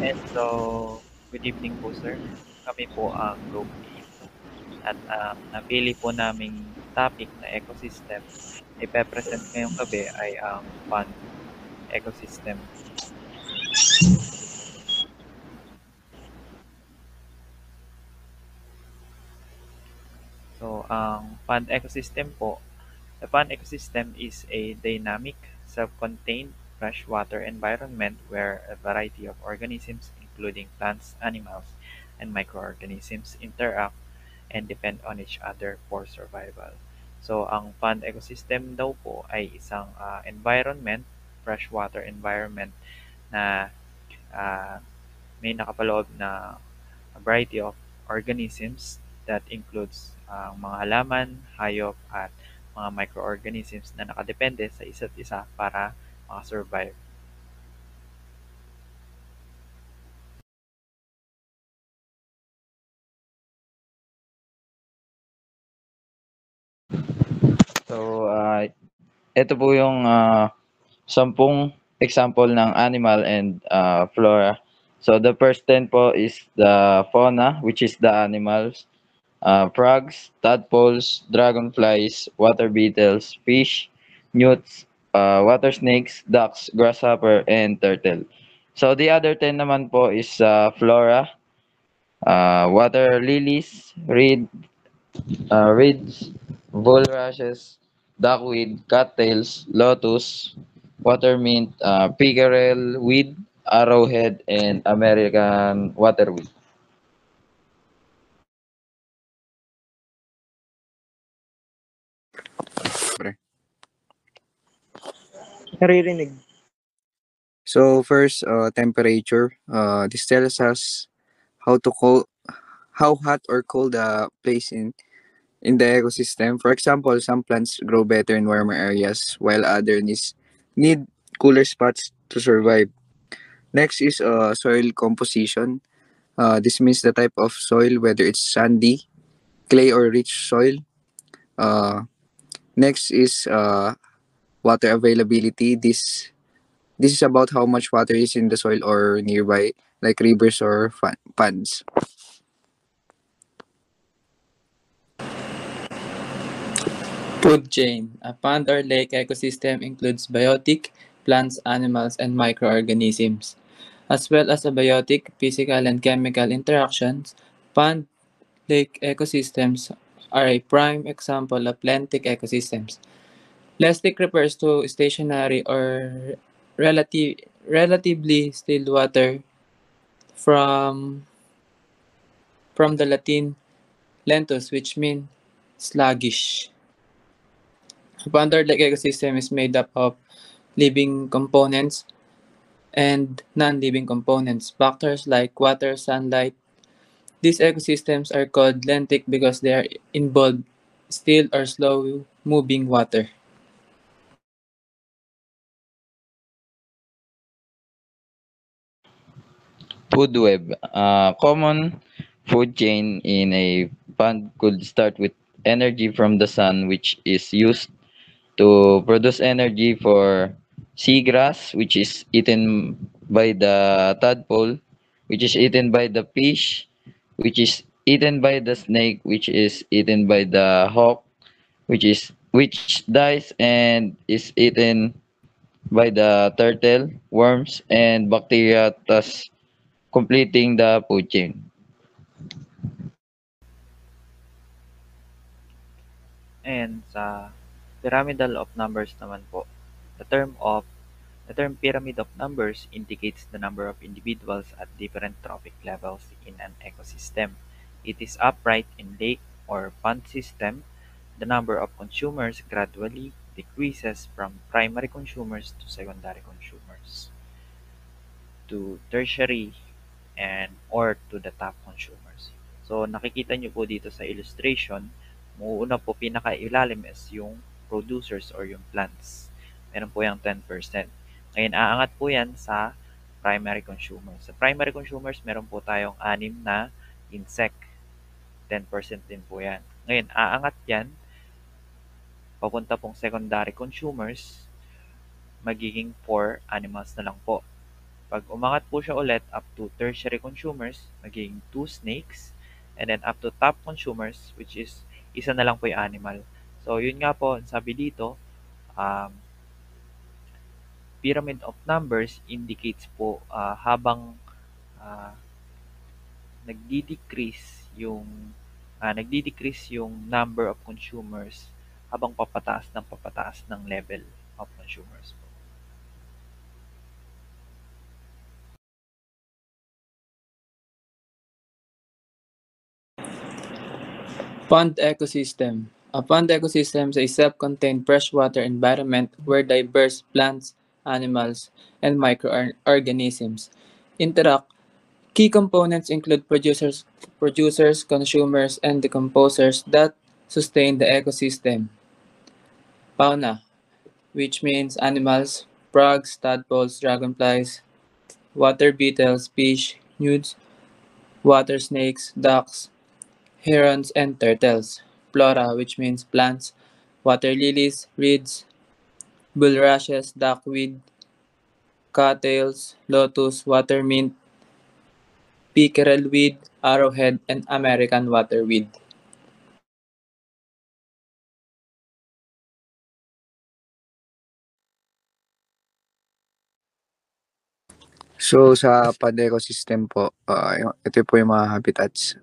Hello, good evening po sir. Kami po ang Group 8 at ang napili po naming topic na ecosystem ipe-present ngayong gabi ay ang pond ecosystem. So, ang pond ecosystem po, the pond ecosystem is a dynamic, self-contained freshwater environment where a variety of organisms, including plants, animals, and microorganisms interact and depend on each other for survival. So, ang pond ecosystem daw po ay isang environment, freshwater environment na ah, may nakapaloob na variety of organisms that includes mga halaman, hayop, at mga microorganisms na nakadepende sa isa't isa para makasurvive. So, ito po yung 10 example ng animal and flora. So, the first 10 po is the fauna, which is the animals. Frogs, tadpoles, dragonflies, water beetles, fish, newts, water snakes, ducks, grasshopper, and turtle. So, the other 10 naman po is flora, water lilies, reeds, bulrushes, duckweed, cattails, lotus, watermint, pickerel weed, arrowhead, and American waterweed. Pre. Naririnig. So first, temperature. This tells us how to cold, how hot or cold the place in the ecosystem. For example, some plants grow better in warmer areas, while others need cooler spots to survive. Next is soil composition. This means the type of soil, whether it's sandy, clay, or rich soil. Uh, Next is water availability. This is about how much water is in the soil or nearby, like rivers or ponds. Food chain. A pond or lake ecosystem includes biotic, plants, animals, and microorganisms, as well as abiotic, physical and chemical interactions. Pond lake ecosystems are a prime example of lentic ecosystems. Lentic refers to stationary or relatively still water from from the Latin lentus, which means sluggish. A pond or lake ecosystem is made up of living components and non-living components, factors like water, sunlight. These ecosystems are called lentic because they are involved still or slow-moving water. Food web. Common food chain in a pond could start with energy from the sun, which is used to produce energy for seagrass, which is eaten by the tadpole, which is eaten by the fish, which is eaten by the snake, which is eaten by the hawk, which dies and is eaten by the turtle, worms, and bacteria, thus completing the food chain. And sa pyramidal of numbers naman po, the term pyramid of numbers indicates the number of individuals at different trophic levels in an ecosystem. It is upright in lake or pond system. The number of consumers gradually decreases from primary consumers to secondary consumers to tertiary and or to the top consumers. So nakikita nyo po dito sa illustration, mauuna po pinakailalim is yung producers or yung plants. Meron po yung 10%. Ngayon aangat po yan sa primary consumers. Sa primary consumers, meron po tayong 6 na insect. 10% din po yan. Ngayon aangat yan papunta pong secondary consumers, magiging 4 animals na lang po. 'Pag umangat po siya ulit up to tertiary consumers, magiging two snakes, and then up to top consumers, which is isa na lang po yung animal. So, yun nga po, sabi dito, um, pyramid of numbers indicates po habang ah, nagdi-decrease yung number of consumers habang papataas ng level of consumers po. Pond ecosystem. A pond ecosystem is a self-contained freshwater environment where diverse plants, animals, and microorganisms interact. Key components include producers, consumers, and decomposers that sustain the ecosystem. Fauna, which means animals, frogs, tadpoles, dragonflies, water beetles, fish, newts, water snakes, ducks, herons, and turtles. Flora, which means plants, water lilies, reeds, bulrushes, duckweed, cattails, lotus, water mint, pickerel weed, arrowhead, and American waterweed. So sa pond ecosystem po, ito po yung mga habitats.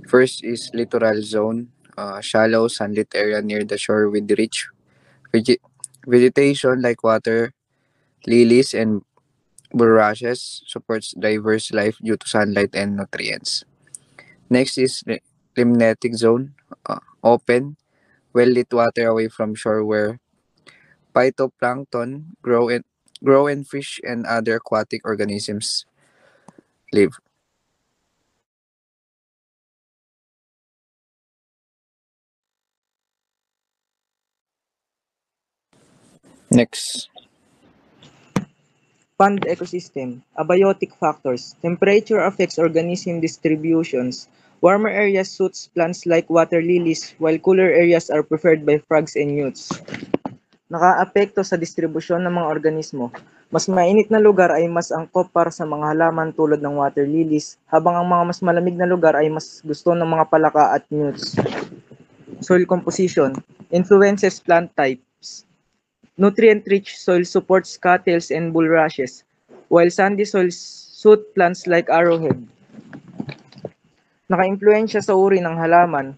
First is littoral zone, shallow sunlit area near the shore with rich vege- vegetation like water, lilies, and bulrushes supports diverse life due to sunlight and nutrients. Next is limnetic zone, open, well-lit water away from shore where phytoplankton grow and fish and other aquatic organisms live. Next. Pond ecosystem, abiotic factors. Temperature affects organism distributions. Warmer areas suits plants like water lilies, while cooler areas are preferred by frogs and newts. Nakaapekto sa distribusyon ng mga organismo. Mas mainit na lugar ay mas angkop para sa mga halaman tulad ng water lilies, habang ang mga mas malamig na lugar ay mas gusto ng mga palaka at newts. Soil composition influences plant types. Nutrient-rich soil supports cattails and bulrushes, while sandy soils suit plants like arrowhead. Nakaimpluwensya sa uri ng halaman.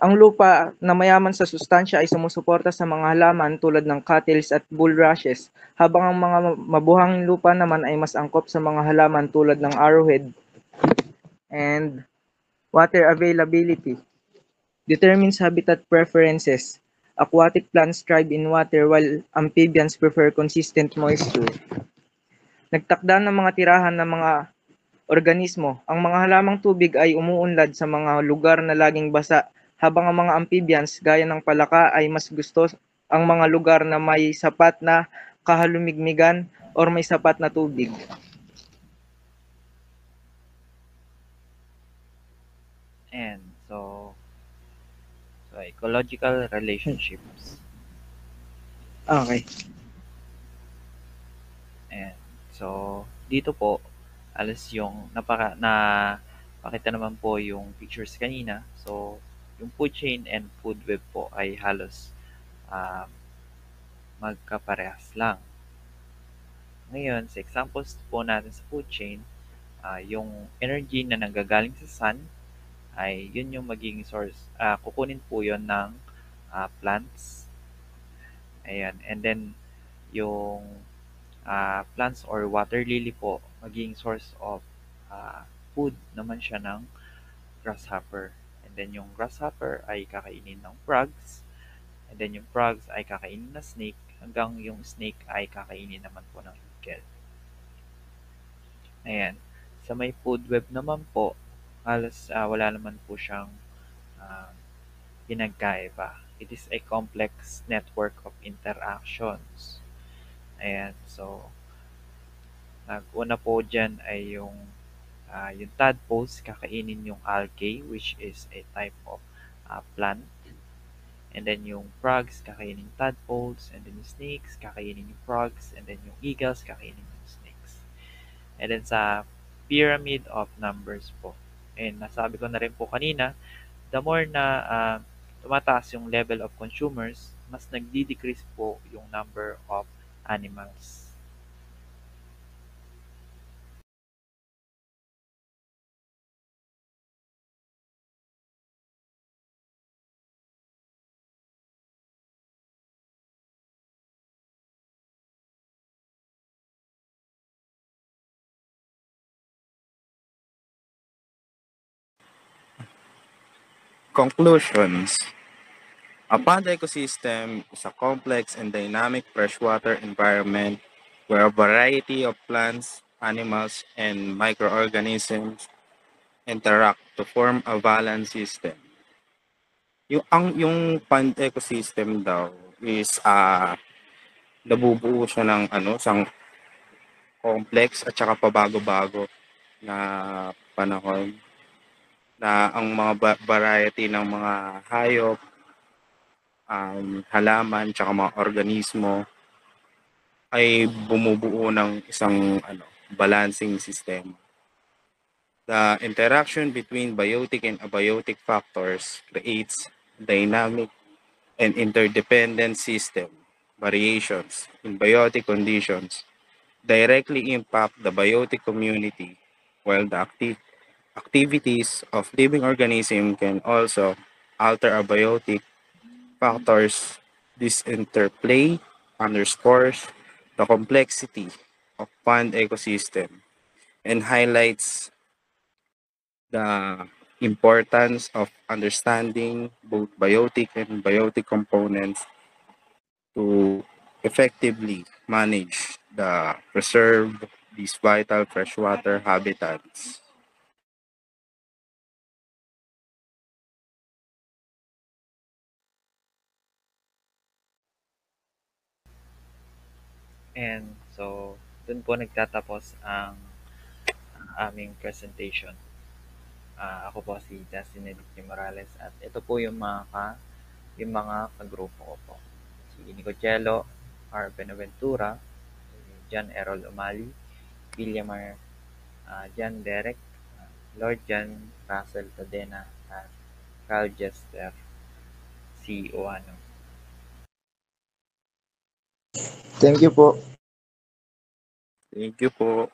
Ang lupa na mayaman sa sustansya ay sumusuporta sa mga halaman tulad ng cattails at bulrushes, habang ang mga mabuhanging lupa naman ay mas angkop sa mga halaman tulad ng arrowhead. And water availability determines habitat preferences. Aquatic plants thrive in water while amphibians prefer consistent moisture. Nagtakda ng mga tirahan ng mga organismo. Ang mga halamang tubig ay umuunlad sa mga lugar na laging basa, habang ang mga amphibians gaya ng palaka ay mas gusto ang mga lugar na may sapat na kahalumigmigan or may sapat na tubig. And so ecological relationships. Okay. And so dito po alas yung pakita naman po yung pictures kanina. So yung food chain and food web po ay halos um, magkaparehas lang. Ngayon, sa examples po natin sa food chain, yung energy na nanggagaling sa sun ay yun yung magiging source. Kukunin po yun ng plants. Ayan. And then, yung plants or water lily po, magiging source of food naman siya ng grasshopper. And then, yung grasshopper ay kakainin ng frogs. And then, yung frogs ay kakainin ng snake. Hanggang yung snake ay kakainin naman po ng eagle. Ayan. Sa may food web naman po, halos wala naman po siyang ah, pinagkaiba. It is a complex network of interactions. Ayan. So, una po dyan ay yung tadpoles kakainin yung algae, which is a type of plant. And then yung frogs kakainin yung tadpoles, and then yung snakes kakainin yung frogs, and then yung eagles kakainin yung snake. And then sa pyramid of numbers po. And nasabi ko na rin po kanina, the more na tumataas yung level of consumers, mas nagdi-decrease po yung number of animals. Conclusions. A pond ecosystem is a complex and dynamic freshwater environment where a variety of plants, animals, and microorganisms interact to form a balanced system. Yung pond ecosystem daw is nabubuo siya ng isang complex at saka pabago-bago na panahon na ang mga variety ng mga hayop, halaman, tsaka mga organismo ay bumubuo ng isang balancing system. The interaction between biotic and abiotic factors creates dynamic and interdependent system. Variations in biotic conditions directly impact the biotic community, while the activities of living organisms can also alter abiotic factors. This interplay underscores the complexity of pond ecosystem and highlights the importance of understanding both biotic and biotic components to effectively manage the preserve these vital freshwater habitats. And so, dun po nagtatapos ang aming presentation. Ako po si Justin Edith Morales at ito po yung mga kagrupo ko po. Si Nico Cello, R. Benaventura, John Errol Umali, William R. John Derek, Lord John Russell Tadena, at Carl Jester C. Oano. Thank you po. Thank you po.